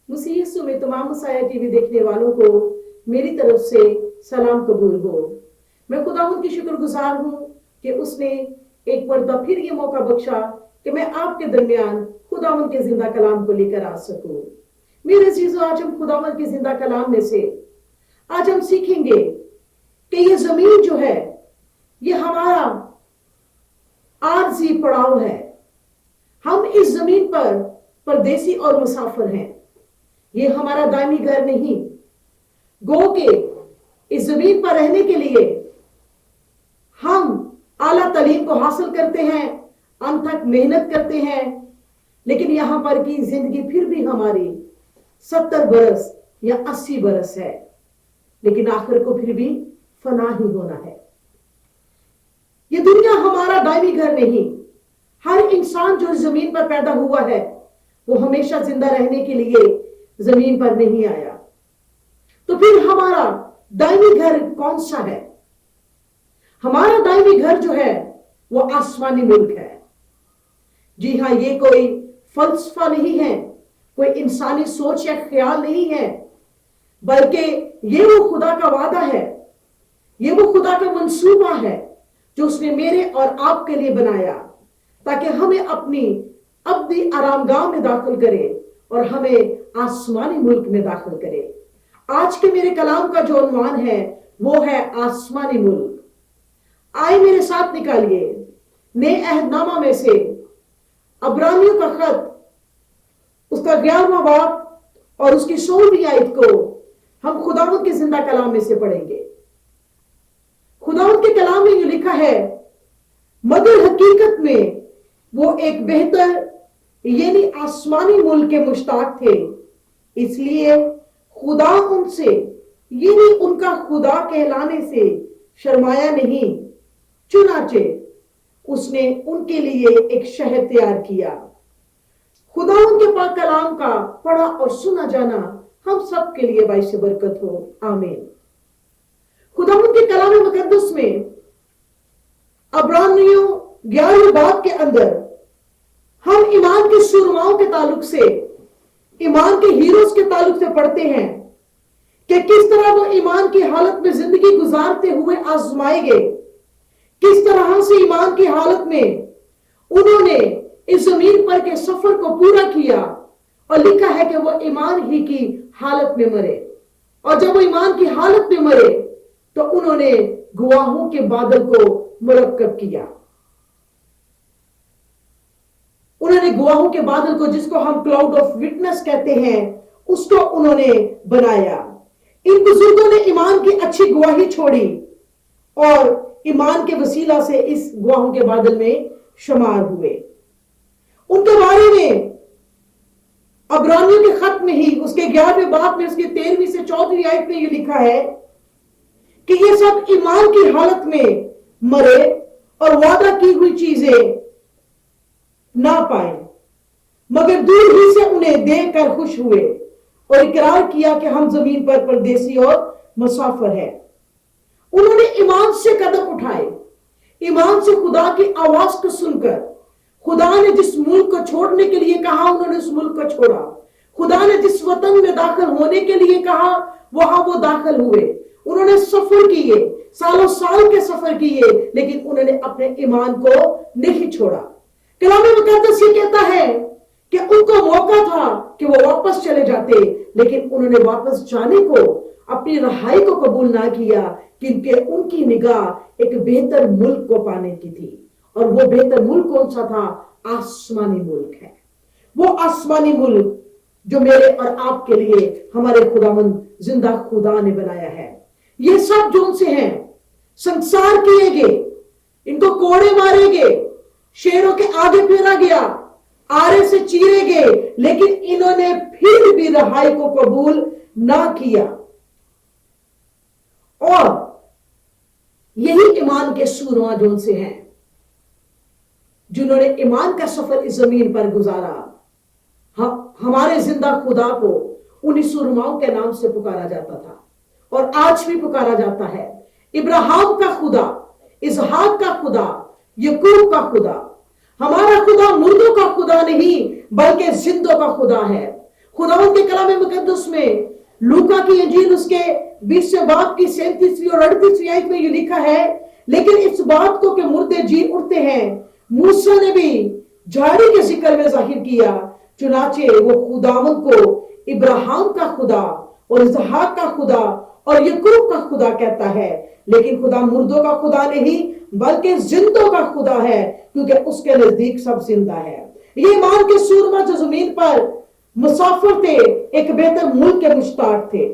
मसीह यीशु में तमाम Messiah TV देखने वालों को मेरी तरफ से सलाम कबूल हो। मैं खुदावंद की शुक्रगुजार हूँ कि उसने एक मर्तबा फिर ये मौका बख्शा कि मैं आपके दरमियान खुदावंद के जिंदा कलाम को लेकर आ सकूं। मेरे अजीजों, आज हम खुदावंद के जिंदा कलाम में से आज हम सीखेंगे कि ये जमीन जो है ये हमारा आरजी पड़ाव है। हम इस जमीन पर परदेसी और मुसाफिर हैं। ये हमारा दायमी घर नहीं। गो के इस जमीन पर रहने के लिए हम आला तालीम को हासिल करते हैं, अंत तक मेहनत करते हैं, लेकिन यहां पर की जिंदगी फिर भी हमारी 70 बरस या 80 बरस है, लेकिन आखिर को फिर भी फना ही होना है। ये दुनिया हमारा दायमी घर नहीं। हर इंसान जो जमीन पर पैदा हुआ है वो हमेशा जिंदा रहने के लिए जमीन पर नहीं आया। तो फिर हमारा दायमी घर कौन सा है? हमारा दायमी घर जो है वो आसमानी मुल्क है। जी हाँ, ये कोई फलसफा नहीं है, कोई इंसानी सोच या ख्याल नहीं है, बल्कि ये वो खुदा का वादा है, ये वो खुदा का मंसूबा है जो उसने मेरे और आपके लिए बनाया, ताकि हमें अपनी अब्दी आरामगाह में दाखिल करे और हमें आसमानी मुल्क में दाखिल करे। आज के मेरे कलाम का जो उन्वान है वो है आसमानी मुल्क। आए मेरे साथ निकालिए नए अहदनामा में से अब्रानियों का खत, उसका 11वां बाब और उसकी 16वीं आयत को हम खुदावंद के जिंदा कलाम में से पढ़ेंगे। खुदावंद के कलाम में ये लिखा है, मगर हकीकत में वो एक बेहतर यानी आसमानी मुल्क के मुश्ताक थे, इसलिए खुदा उनसे यानी उनका खुदा कहलाने से शर्माया नहीं, चुनाचे उसने उनके लिए एक शहर तैयार किया। खुदा उनके पाक कलाम का पढ़ा और सुना जाना हम सब के लिए बाइस बरकत हो, आमीन। खुदा उनके कलाम मुकद्दस में अब्रानियों 11वें बाब के अंदर हम ईमान के सुरमाओं के ताल्लुक से, ईमान के हीरोज के ताल्लुक से पढ़ते हैं कि किस तरह वो ईमान की हालत में जिंदगी गुजारते हुए आजमाए गए, किस तरह से ईमान की हालत में उन्होंने इस जमीन पर के सफर को पूरा किया, और लिखा है कि वो ईमान ही की हालत में मरे, और जब वो ईमान की हालत में मरे तो उन्होंने गवाहों के बादल को मुरक्कब किया। उन्होंने गवाहों के बादल को, जिसको हम क्लाउड ऑफ विटनेस कहते हैं, उसको उन्होंने बनाया। इन बुजुर्गों ने ईमान की अच्छी गवाही छोड़ी और ईमान के वसीला से इस गवाहों के बादल में शुमार हुए। उनके बारे में अब्रानियों के खत में ही उसके 11वें बाब में उसकी 13वीं से 14वीं आयत में ये लिखा है कि ये सब ईमान की हालत में मरे और वादा की हुई चीजें ना पाए, मगर दूर ही से उन्हें देखकर खुश हुए और इकरार किया कि हम जमीन पर परदेसी और मुसाफिर हैं। उन्होंने ईमान से कदम उठाए, ईमान से खुदा की आवाज को सुनकर, खुदा ने जिस मुल्क को छोड़ने के लिए कहा उन्होंने उस मुल्क को छोड़ा, खुदा ने जिस वतन में दाखिल होने के लिए कहा वहां वो दाखिल हुए। उन्होंने सफर किए, सालों साल के सफर किए, लेकिन उन्होंने अपने ईमान को नहीं छोड़ा। कलाम मुकद्दस ये कहता है कि उनको मौका था कि वो वापस चले जाते, लेकिन उन्होंने वापस जाने को, अपनी रहाई को कबूल ना किया, क्योंकि उनकी निगाह एक बेहतर मुल्क को पाने की थी। और वो बेहतर मुल्क कौन सा था? आसमानी मुल्क है। वो आसमानी मुल्क जो मेरे और आपके लिए हमारे खुदावंद जिंदा खुदा ने बनाया है। ये सब जो उनसे हैं, संसार किए गए, इनको कोड़े मारे गए, शेरों के आगे फेरा गया, आरे से चीरे गए, लेकिन इन्होंने फिर भी रहाई को कबूल ना किया। और यही ईमान के सूरमा जो उनसे हैं, जिन्होंने ईमान का सफर इस जमीन पर गुजारा। हमारे जिंदा खुदा को उन्हीं सूरमाओं के नाम से पुकारा जाता था और आज भी पुकारा जाता है। इब्राहिम का खुदा, इसहाक का खुदा, याकूब का खुदा। हमारा खुदा मुर्दों का खुदा नहीं बल्कि जिंदों का खुदा है। खुदावंद के कलाम मुकद्दस में लूका की इंजील उसके 20वें बाब की 37वीं और 38वीं आयत में ये लिखा है, लेकिन इस बात को कि मुर्दे जी उठते हैं मूसा ने भी झाड़ी के जिक्र में जाहिर किया। चुनाचे वो खुदावंद को इब्राहिम का खुदा और इसहाक का खुदा और याकूब का खुदा कहता है, लेकिन खुदा मुर्दों का खुदा नहीं बल्कि जिंदों का खुदा है, क्योंकि उसके नजदीक सब जिंदा है। ये मान के सूरमा जो जमीन पर मुसाफिर थे, एक बेहतर मुल्क के मुश्ताक थे,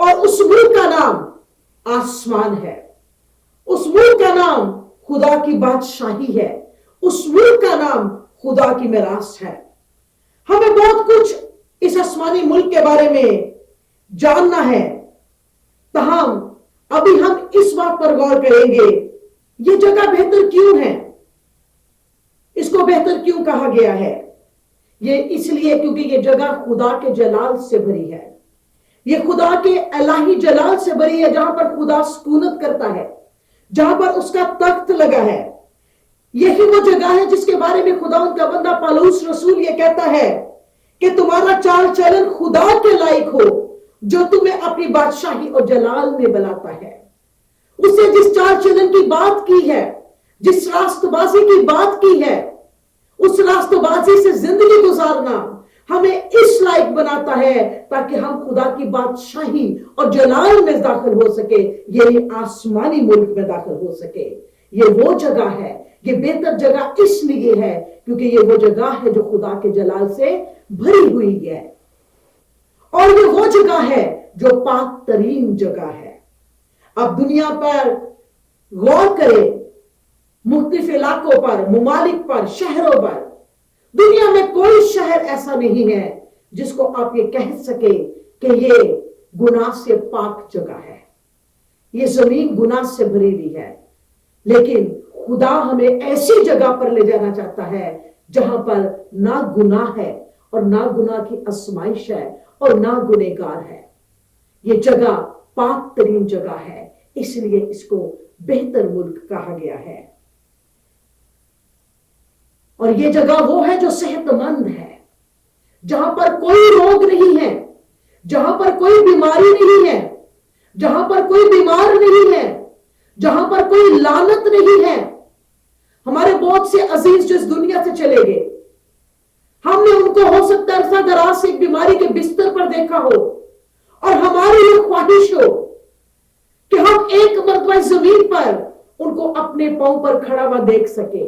और उस मुल्क का नाम आसमान है, उस मुल्क का नाम खुदा की बादशाही है, उस मुल्क का नाम खुदा की मिरास है। हमें बहुत कुछ इस आसमानी मुल्क के बारे में जानना है, तहम अभी हम इस बात पर गौर करेंगे, ये जगह बेहतर क्यों है, इसको बेहतर क्यों कहा गया है। ये इसलिए क्योंकि ये जगह खुदा के जलाल से भरी है, ये खुदा के इलाही जलाल से भरी है, जहां पर खुदा सुकूनत करता है, जहां पर उसका तख्त लगा है। यही वो जगह है जिसके बारे में खुदा उनका बंदा पौलुस रसूल ये कहता है कि तुम्हारा चाल चलन खुदा के लायक हो, जो तुम्हें अपनी बादशाही और जलाल में बुलाता है। उससे जिस चाल चलन की बात की है, जिस रास्तबाजी की बात की है, उस रास्तबाजी से जिंदगी गुजारना हमें इस लायक बनाता है ताकि हम खुदा की बादशाही और जलाल में दाखिल हो सके, यानी आसमानी मुल्क में दाखिल हो सके। ये वो जगह है, ये बेहतर जगह इसलिए है क्योंकि ये वो जगह है जो खुदा के जलाल से भरी हुई है, और ये वो जगह है जो पाक तरीन जगह है। अब दुनिया पर गौर करें, मुख्तलिफ इलाकों पर, मुमालिक पर, शहरों पर, दुनिया में कोई शहर ऐसा नहीं है जिसको आप ये कह सके कि ये गुनाह से पाक जगह है, ये जमीन गुनाह से भरी हुई है। लेकिन खुदा हमें ऐसी जगह पर ले जाना चाहता है जहां पर ना गुनाह है और ना गुनाह की आजमाइश है और ना गुनहगार है। ये जगह पाक तरीन जगह है, इसलिए इसको बेहतर मुल्क कहा गया है। और ये जगह वो है जो सेहतमंद है, जहां पर कोई रोग नहीं है, जहां पर कोई बीमारी नहीं है, जहां पर कोई बीमार नहीं है, जहां पर कोई लानत नहीं है। हमारे बहुत से अजीज जो इस दुनिया से चले गए, हमने उनको हो सकता है अरसा दराज से एक बीमारी के बिस्तर पर देखा हो, और हमारी ये ख्वाहिश हो कि हम एक मरतबा जमीन पर उनको अपने पांव पर खड़ा हुआ देख सके,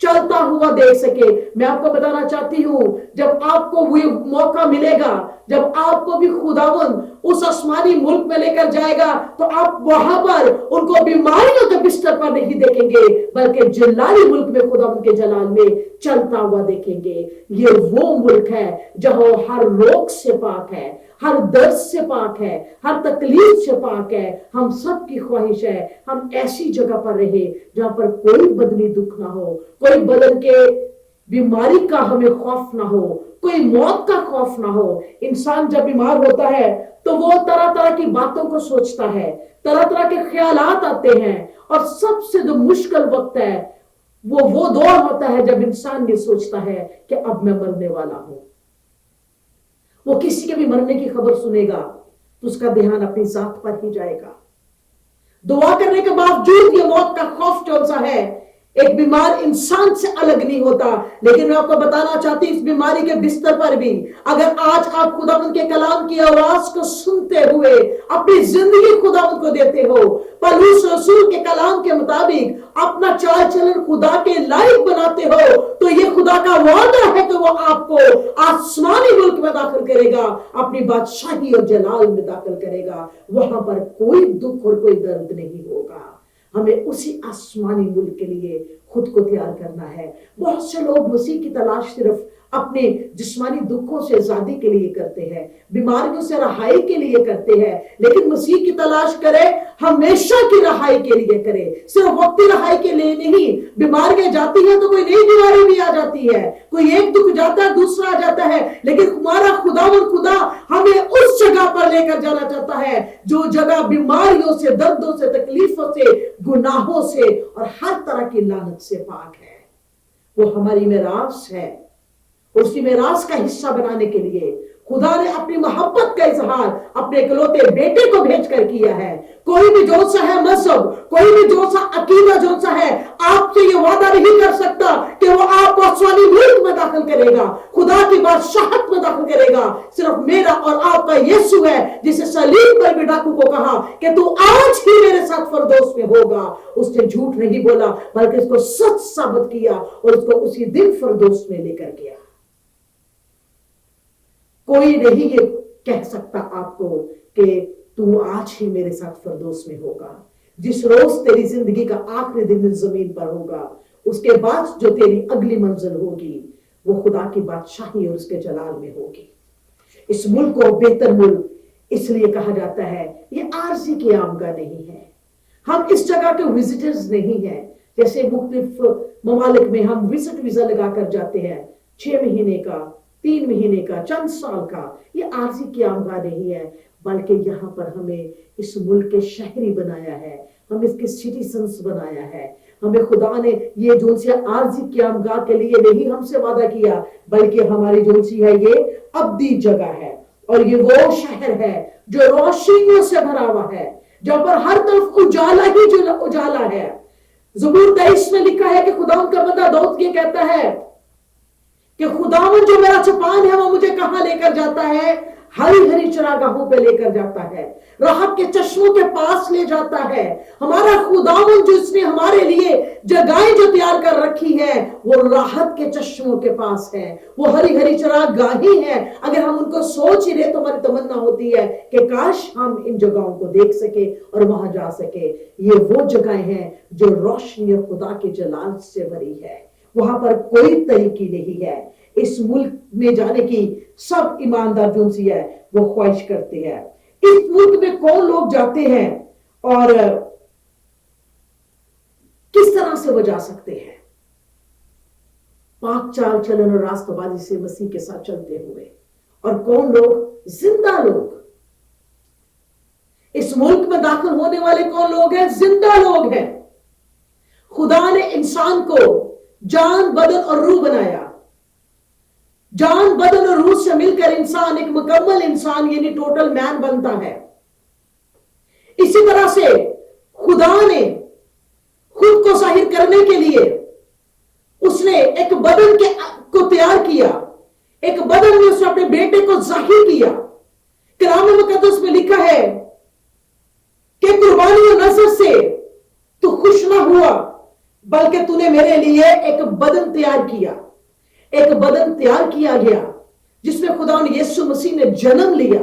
चलता हुआ देख सके। मैं आपको बताना चाहती हूं, जब आपको वो मौका मिलेगा, जब आपको भी खुदावंद उस आसमानी मुल्क में लेकर जाएगा, तो आप वहां पर उनको बीमारियों के बिस्तर पर नहीं देखेंगे, बल्कि जलाली मुल्क में खुदावंद के जलाल में चलता हुआ देखेंगे। ये वो मुल्क है जहां हर रोग से पाक है, हर दर्द से पाक है, हर तकलीफ से पाक है। हम सब की ख्वाहिश है हम ऐसी जगह पर रहे जहां पर कोई बदनी दुख ना हो, कोई बदन के बीमारी का हमें खौफ ना हो, कोई मौत का खौफ ना हो। इंसान जब बीमार होता है तो वो तरह तरह की बातों को सोचता है, तरह तरह के ख्यालात आते हैं, और सबसे जो मुश्किल वक्त है वो दौर होता है जब इंसान ये सोचता है कि अब मैं मरने वाला हूं। वो किसी के भी मरने की खबर सुनेगा तो उसका ध्यान अपनी जात पर ही जाएगा। दुआ करने के बावजूद ये मौत का खौफ जो सा है एक बीमार इंसान से अलग नहीं होता। लेकिन मैं आपको बताना चाहती हूं, इस बीमारी के बिस्तर पर भी अगर आज आप खुदावंद के कलाम की आवाज को सुनते हुए अपनी जिंदगी खुदावंद को देते हो, पौलुस रसूल के कलाम के मुताबिक अपना चाल चलन खुदा के लायक बनाते हो, तो ये खुदा का वादा है कि वो आपको आसमानी मुल्क में दाखिल करेगा, अपनी बादशाही और जलाल में दाखिल करेगा। वहां पर कोई दुख और कोई दर्द नहीं होगा। हमें उसी आसमानी मुल्क के लिए खुद को तैयार करना है। बहुत से लोग मसीह की तलाश सिर्फ अपने जिस्मानी दुखों से आजादी के लिए करते हैं, बीमारियों से रहाई के लिए करते हैं, लेकिन मसीह की तलाश करें हमेशा की रहाई के लिए करें, सिर्फ वक्ती रहाई के लिए नहीं। बीमारियां जाती हैं तो कोई नई बीमारी भी आ जाती है, कोई एक दुख जाता है दूसरा आ जाता है, लेकिन हमारा खुदा हमें उस जगह पर लेकर जाना चाहता है जो जगह बीमारियों से, दर्दों से, तकलीफों से, गुनाहों से और हर तरह की लानत से पाक है। वो हमारी मिरास है, उसी मेरास का हिस्सा बनाने के लिए खुदा ने अपनी मोहब्बत का इजहार अपने इकलौते बेटे को भेजकर किया है। कोई भी जो सा है मजहब, कोई भी जो सा अकीदा जो सा है, आपसे ये वादा नहीं कर सकता कि वो आपको आसमानी मुल्क में दाखिल करेगा, खुदा की बादशाहत में दाखिल करेगा। सिर्फ मेरा और आपका यीशु है जिसे सलीब पर भी डाकू को कहा कि तू आज ही मेरे साथ फरदौस में होगा। उसने झूठ नहीं बोला बल्कि उसको सच साबित किया और उसको उसी दिन फरदौस में लेकर गया। कोई नहीं ये कह सकता आपको कि तू आज ही मेरे साथ फरदौस में होगा। जिस रोज तेरी जिंदगी का आखिरी दिन जमीन पर होगा, उसके बाद जो तेरी अगली मंजिल होगी वो खुदा की बादशाही और उसके जलाल में होगी। इस मुल्क को बेहतर मुल्क इसलिए कहा जाता है, ये आरजी की आमगा नहीं है। हम इस जगह के विजिटर्स नहीं है। जैसे मुख्तलिफ ममालिक में हम विजिट वीजा लगाकर जाते हैं, 6 महीने का, 3 महीने का, चंद साल का। ये आरजी की आमगा नहीं है, बल्कि यहाँ पर हमें इस मुल्क के शहरी बनाया है, हम इसके सिटीजन्स बनाया है। हमें खुदा ने ये जो सी आरजी की आमगा के लिए नहीं हमसे वादा किया, बल्कि हमारी जो सी है ये अब्दी जगह है। और ये वो शहर है जो रोशनियों से भरा हुआ है, जहां पर हर तरफ उजाला ही जो उजाला है। ज़बूर 23 में लिखा है कि खुदा का बंदा दाऊद ये कहता है कि खुदावन जो मेरा चपान है वो मुझे कहां लेकर जाता है, हरी हरी चरागाहों पे लेकर जाता है, राहत के चश्मों के पास ले जाता है। हमारा खुदावन जो इसने हमारे लिए जगहें जो तैयार कर रखी है वो राहत के चश्मों के पास है, वो हरी हरी चरागाहें हैं। अगर हम उनको सोच ही रहे तो हमारी तमन्ना होती है कि काश हम इन जगहों को देख सके और वहां जा सके। ये वो जगहें हैं जो रोशनी खुदा के जलाल से भरी है। वहां पर कोई तरीकी नहीं है। इस मुल्क में जाने की सब ईमानदार जो सी है वो ख्वाहिश करते हैं। इस मुल्क में कौन लोग जाते हैं और किस तरह से वो जा सकते हैं? पाक चाल चलन और रास्तबाजी से मसीह के साथ चलते हुए। और कौन लोग? जिंदा लोग। इस मुल्क में दाखिल होने वाले कौन लोग हैं? जिंदा लोग हैं। खुदा ने इंसान को जान, बदन और रूह बनाया। जान, बदन और रूह से मिलकर इंसान एक मुकम्मल इंसान यानी टोटल मैन बनता है। इसी तरह से खुदा ने खुद को जाहिर करने के लिए उसने एक बदन को तैयार किया। एक बदन में उसने अपने बेटे को जाहिर किया। कलाम मुकद्दस में लिखा है कि कुर्बानी और नजर से तू खुश ना हुआ, बल्कि तूने मेरे लिए एक बदन तैयार किया। एक बदन तैयार किया गया जिसमें खुदा ने यीशु मसीह ने जन्म लिया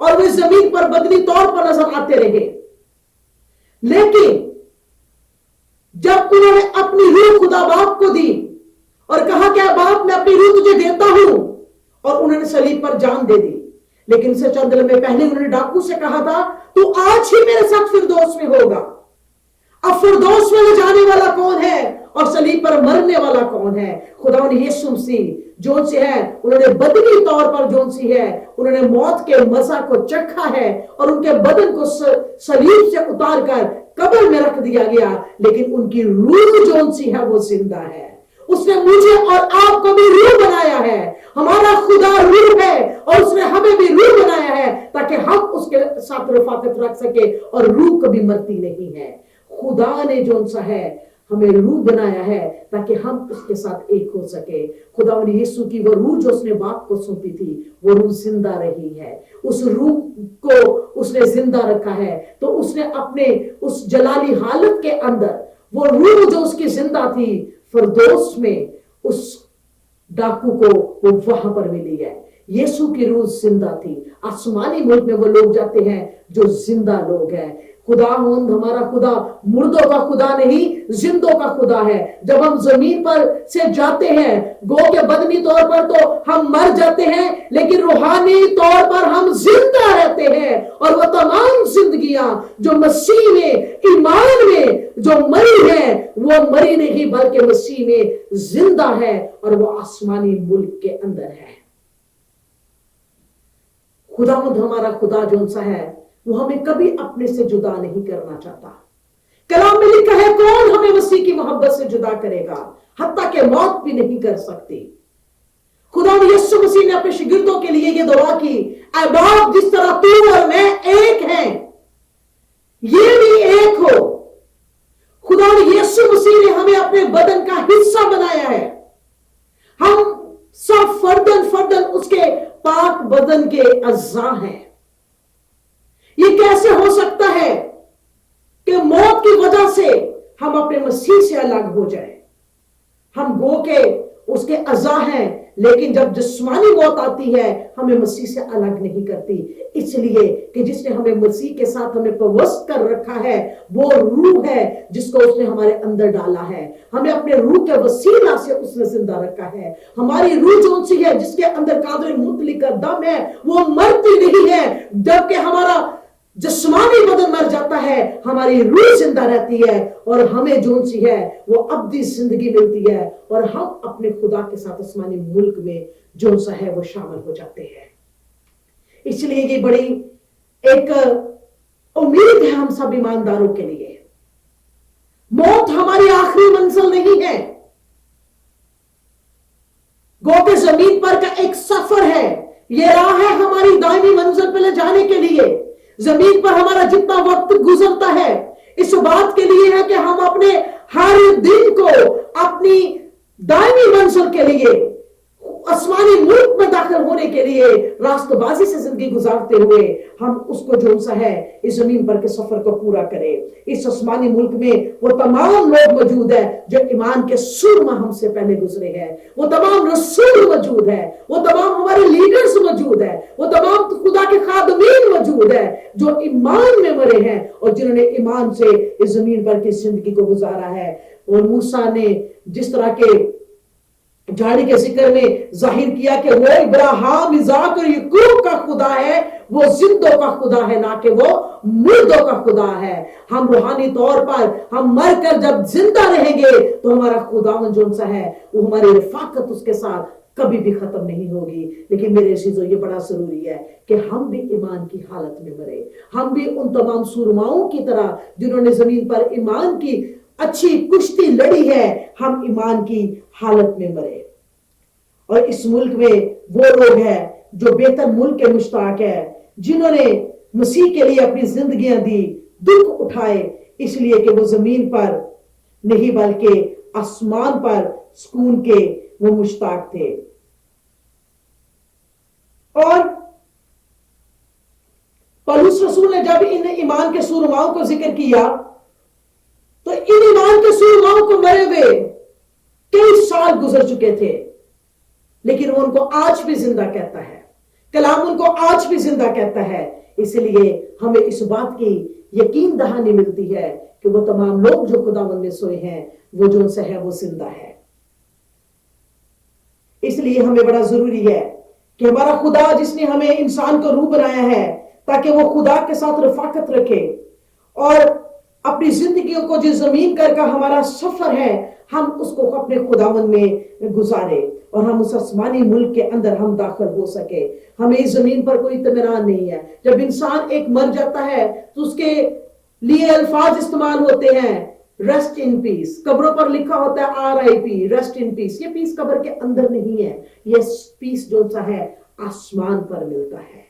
और वे जमीन पर बदनी तौर पर नजर आते रहे। लेकिन जब उन्होंने अपनी रूह खुदा बाप को दी और कहा क्या बाप मैं अपनी रूह तुझे देता हूं, और उन्होंने सलीब पर जान दे दी। लेकिन इससे चंद लम्हे पहले उन्होंने डाकू से कहा था तू आज ही मेरे साथ फिरदौस में होगा। अब फिरदौस में जाने वाला कौन है और सलीब पर मरने वाला कौन है? खुदा ने यीशु मसीह जो से है उन्होंने बदनी तौर पर जो सी है उन्होंने मौत के मजा को चखा है और उनके बदन को सलीब से उतार कर कब्र में रख दिया गया। लेकिन उनकी रूह जो सी है वो जिंदा है। उसने मुझे और आपको भी रूह बनाया है। हमारा खुदा रूह है और उसने हमें भी रूह बनाया है ताकि हम उसके साथ रफाकत रख सके और रूह कभी मरती नहीं है। खुदा ने जो सा है हमें रूह बनाया है ताकि हम उसके साथ एक हो सके। खुदा ने यीशु की वो रूह जो उसने बाप को सौंपी थी वो रूह जिंदा रही है। उस रूह को उसने जिंदा रखा है तो उसने अपने उस जलाली हालत के अंदर वो रूह जो उसकी जिंदा थी फिरदौस में उस डाकू को वो वहां पर मिली है। यीशु की रूह जिंदा थी। आसमानी मुल्क में वो लोग जाते हैं जो जिंदा लोग हैं। खुदावंद हमारा खुदा मुर्दों का खुदा नहीं जिंदों का खुदा है। जब हम जमीन पर से जाते हैं गो के बदनी तौर पर तो हम मर जाते हैं, लेकिन रूहानी तौर पर हम जिंदा रहते हैं। और वो तमाम जिंदगियां जो मसीह में ईमान में जो मरी है वो मरी नहीं बल्कि मसीह में जिंदा है और वो आसमानी मुल्क के अंदर है। खुदावंद हमारा खुदा जो सा है वो हमें कभी अपने से जुदा नहीं करना चाहता। कलाम में लिखा है कौन हमें मसीह की मोहब्बत से जुदा करेगा, हत्ता के मौत भी नहीं कर सकती। खुदा यीशु मसीह ने अपने शागिर्दों के लिए ये दुआ की, ऐ बाप जिस तरह तू और मैं एक हैं, ये भी एक हो। खुदा यीशु मसीह ने हमें अपने बदन का हिस्सा बनाया है। हम सब फर्दन फर्दन उसके पाक बदन के अज़्ज़ा हैं। ये कैसे हो सकता है कि मौत की वजह से हम अपने मसीह से अलग हो जाएं? हम गो के उसके अज़्ज़ा हैं, लेकिन जब जिस्मानी मौत आती है हमें मसीह से अलग नहीं करती, इसलिए कि जिसने हमें मसीह के साथ हमें पवस्त कर रखा है वो रूह है जिसको उसने हमारे अंदर डाला है। हमें अपने रूह के वसीला से उसने जिंदा रखा है। हमारी रूह जो सी है जिसके अंदर कादर मुतलिक दम है वो मरती नहीं है, जबकि हमारा जिस्मानी बदन मर जाता है, हमारी रूह जिंदा रहती है और हमें जो सी है वो अब्दी जिंदगी मिलती है और हम अपने खुदा के साथ आसमानी मुल्क में जो सा है वो शामिल हो जाते हैं। इसलिए ये बड़ी एक उम्मीद है हम सब ईमानदारों के लिए। मौत हमारी आखिरी मंजिल नहीं है, गो के जमीन पर का एक सफर है। ये राह है हमारी दायमी मंजिल पे ले जाने के लिए। जमीन पर हमारा जितना वक्त गुजरता है इस बात के लिए है कि हम अपने हर दिन को अपनी दायमी मंजिल के लिए, आसमानी मुल्क में दाखिल होने के लिए रास्तबाजी से जिंदगी गुजारते हुए हम उसको जो सा है इस जमीन पर के सफर को पूरा करें। इस आसमानी मुल्क में वो तमाम लोग मौजूद है जो ईमान के सुरमा हमसे पहले गुजरे हैं, वो तमाम रसूल मौजूद है, वो तमाम हमारे लीडर्स मौजूद है, वो तमाम खुदा के खादमीन मौजूद है जो ईमान में मरे हैं और जिन्होंने ईमान से इस जमीन पर की जिंदगी को गुजारा है। और मूसा ने जिस तरह के झाड़ी के जिक्र में जाहिर किया कि वो इब्राहिम, इज़ाक और याकूब का खुदा है, वो जिंदों का खुदा है, ना कि वो मुर्दों का खुदा है। हम रूहानी तौर पर हम मर कर जब जिंदा रहेंगे तो हमारा खुदावन जो सा है वो हमारी रफाकत उसके साथ कभी भी खत्म नहीं होगी। लेकिन मेरे अजीजों ये बड़ा जरूरी है कि हम भी ईमान की हालत में मरे। हम भी उन तमाम सूरमाओं की तरह जिन्होंने जमीन पर ईमान की अच्छी कुश्ती लड़ी है, हम ईमान की हालत में मरे। और इस मुल्क में वो लोग हैं जो बेहतर मुल्क के मुश्ताक है, जिन्होंने मसीह के लिए अपनी जिंदगियां दी, दुख उठाए, इसलिए कि वो जमीन पर नहीं बल्कि आसमान पर सुकून के वो मुश्ताक थे। और पौलुस रसूल ने जब इन ईमान के सूरमाओं को जिक्र किया तो इन ईमान के सूरमाओं को मरे हुए कई साल गुजर चुके थे, लेकिन वो उनको आज भी जिंदा कहता है। कलाम उनको आज भी जिंदा कहता है। इसलिए हमें इस बात की यकीन दहानी मिलती है कि वो तमाम लोग जो खुदावंद में सोए हैं वो जो उनसे है वो जिंदा है। इसलिए हमें बड़ा जरूरी है कि हमारा खुदा जिसने हमें इंसान को रूह बनाया है ताकि वो खुदा के साथ रफाकत रखे और अपनी जिंदगियों को जो जमीन कर का हमारा सफर है हम उसको अपने खुदावन में गुजारे और हम उस आसमानी मुल्क के अंदर हम दाखिल हो सके। हमें इस जमीन पर कोई इत्मीनान नहीं है। जब इंसान एक मर जाता है तो उसके लिए अल्फाज इस्तेमाल होते हैं, रेस्ट इन पीस। कब्रों पर लिखा होता है RIP, रेस्ट इन पीस। ये पीस कब्र के अंदर नहीं है, ये पीस जो सा है आसमान पर मिलता है।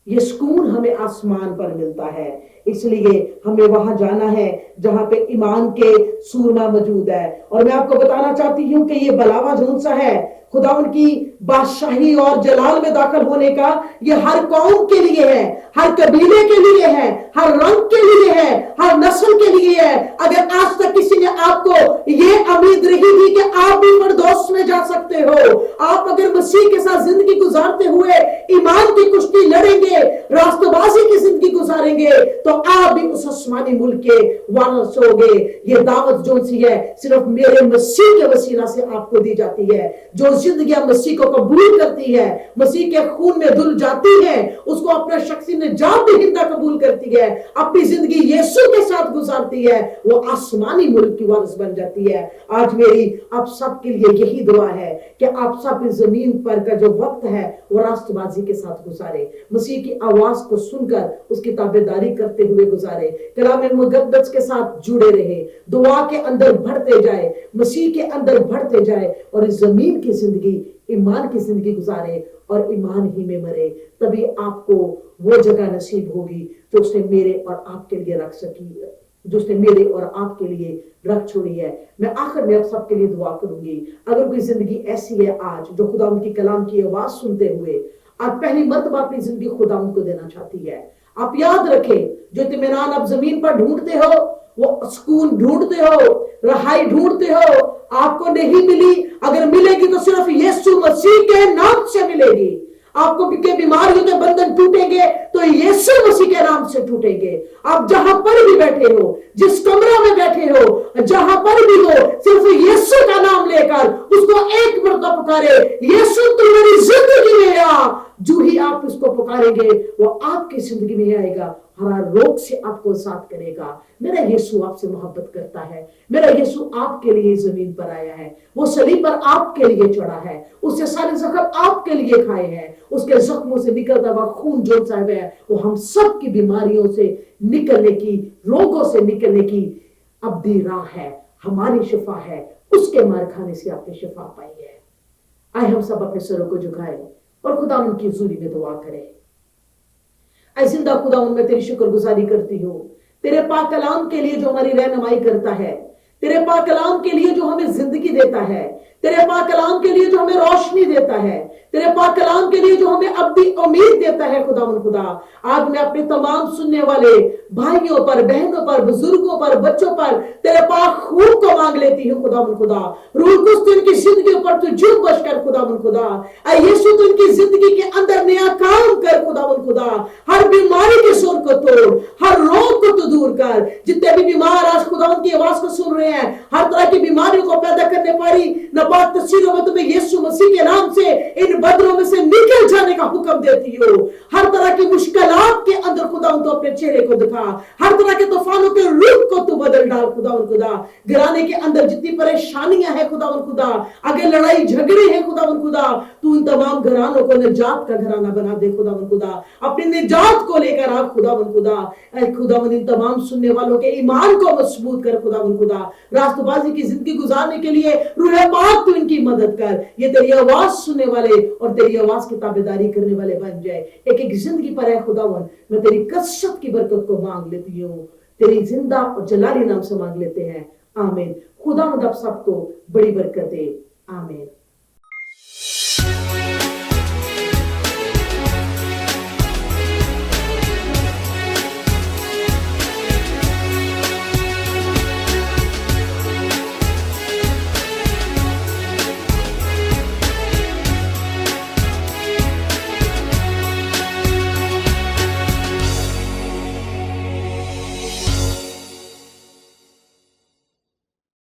ये सुकून हमें आसमान पर मिलता है। इसलिए हमें वहां जाना है जहां पे ईमान के सूरमा मौजूद है। और मैं आपको बताना चाहती हूं कि ये बलावा जोन सा है खुदावन की बादशाही और जलाल में दाखिल होने का, ये हर कौम के लिए है, हर कबीले के लिए है, हर रंग के लिए है, हर नस्ल के लिए है। अगर आज तक किसी ने आपको ये उम्मीद रही थी कि आप भी फिरदौस में जा सकते हो, आप अगर मसीह के साथ जिंदगी गुजारते हुए ईमान की कुश्ती लड़ेंगे, रास्तबाजी की जिंदगी गुजारेंगे, तो आप भी उस आसमानी मुल्क के वारिस होगे। ये दावत जो सी है सिर्फ मेरे मसीह के वसीला से आपको दी जाती है। जो जिंदगी मसीह को कबूल करती है, मसीह के खून में धुल जाती है, उसको अपना शख्सी निजात दहिंदा कबूल करती है, अपनी जिंदगी यीशु के साथ गुजारती है, वो आसमानी मुल्क की वारिस बन जाती है। आज मेरी आप सब के लिए यही दुआ है कि आप सब इस जमीन पर का जो वक्त है वो रास्तबाजी के साथ गुजारे, मसीह की आवाज को सुनकर उसकी ताबेदारी करते हुए गुजारे, कलाम मुक़द्दस के साथ जुड़े रहे, दुआ के अंदर बढ़ते जाए, मसीह के अंदर बढ़ते जाए और इस जमीन की जिंदगी जिंदगी ईमान की जिंदगी गुजारे और ईमान ही में मरे, तभी आपको वो जगह नसीब होगी जो उसने मेरे और आपके लिए रख सकी है, जो उसने मेरे और आपके लिए रख छोड़ी है। मैं आखिर में आप सबके लिए दुआ करूंगी। अगर कोई जिंदगी ऐसी है आज जो खुदा उनकी कलाम की आवाज सुनते हुए आप पहली मर्तबा अपनी जिंदगी खुदा उनको देना चाहती है, आप याद रखें, जो इत्मीनान आप जमीन पर ढूंढते हो, वो सुकून ढूंढते हो, रहाई ढूंढते हो, आपको नहीं मिली, अगर मिलेगी तो सिर्फ यीशु मसीह के नाम से मिलेगी। आपको बीमारियों के बंधन टूटेंगे तो यीशु मसीह के नाम से टूटेंगे। आप जहां पर भी बैठे हो, जिस कमरे में बैठे हो, जहां पर भी हो, सिर्फ यीशु का नाम लेकर उसको एक मर्तबा पुकारे, यीशु तू मेरी जिंदगी में आ। जो ही आप उसको पुकारेंगे वो आपकी जिंदगी में आएगा, हर रोग से आपको आजाद करेगा। मेरा यीशु आपसे मोहब्बत करता है, मेरा यीशु आपके लिए जमीन पर आया है, वो सलीब पर आपके लिए चढ़ा है, उससे सारे जख्म आपके लिए खाए हैं, उसके जख्मों से निकलता हुआ खून जो साहब है वो हम सब की बीमारियों से निकलने की, रोगों से निकलने की अब्दी राह है, हमारी शिफा है, उसके मार खाने से आपने शिफा पाई है। आए हम सब अपने सरों को झुकाएं और खुदा उनकी हुजूरी में दुआ करें। ऐ जिंदा खुदा मैं तेरी शुक्रगुजारी करती हूँ तेरे पाक कलाम के लिए जो हमारी रहनुमाई करता है, तेरे पाक कलाम के लिए जो हमें जिंदगी देता है, तेरे पाक कलाम के लिए जो हमें रोशनी देता है, तेरे पाक कलाम के लिए जो हमें अब्दी उम्मीद देता है। खुदा आज मैं अपने तमाम सुनने वाले भाइयों पर, बहनों पर, बुजुर्गों पर, बच्चों पर तेरे पाक खून को मांग लेती हूँ। खुदा रूह कुछ इनकी जिंदगी पर तू जुम्बश कर। खुदा ऐ यीशु तू इनकी जिंदगी के अंदर नया काम कर। खुदा हर बीमारी के सुर को तोड़, हर रोग को तू दूर कर। जितने भी बीमार आज खुदा उनकी आवाज को सुन रहे हैं, हर तरह की बीमारियों को पैदा करने वाली नापाक तस्वीरों में तुम्हें यीशु मसीह के नाम से इन बदरों में से निकल जाने का हुक्म देती हो। हर तरह की मुश्किलात के अंदर खुदा तो अपने चेहरे को दिखा, हर तरह के तूफानों के रुख को तू बदल डाल। खुदा घराने के अंदर जितनी परेशानियां हैं खुदा अगर लड़ाई झगड़े हैं खुदा तू इन तमाम घरानों को निजात का घराना बना दे। खुदा अपनी निजात को लेकर आ। खुदा इन तमाम सुनने वालों के ईमान को मजबूत कर। खुदा रास्तबाजी की जिंदगी गुजारने के लिए रूह पाक तू इनकी मदद कर। ये तेरी आवाज सुनने वाले और तेरी आवाज की ताबेदारी करने वाले बन जाए। एक एक जिंदगी पर है खुदावन मैं तेरी कसरत की बरकत को मांग लेती हूँ, तेरी जिंदा और जलाली नाम से मांग लेते हैं। आमीन। खुदा आप सबको बड़ी बरकत दे। आमीन।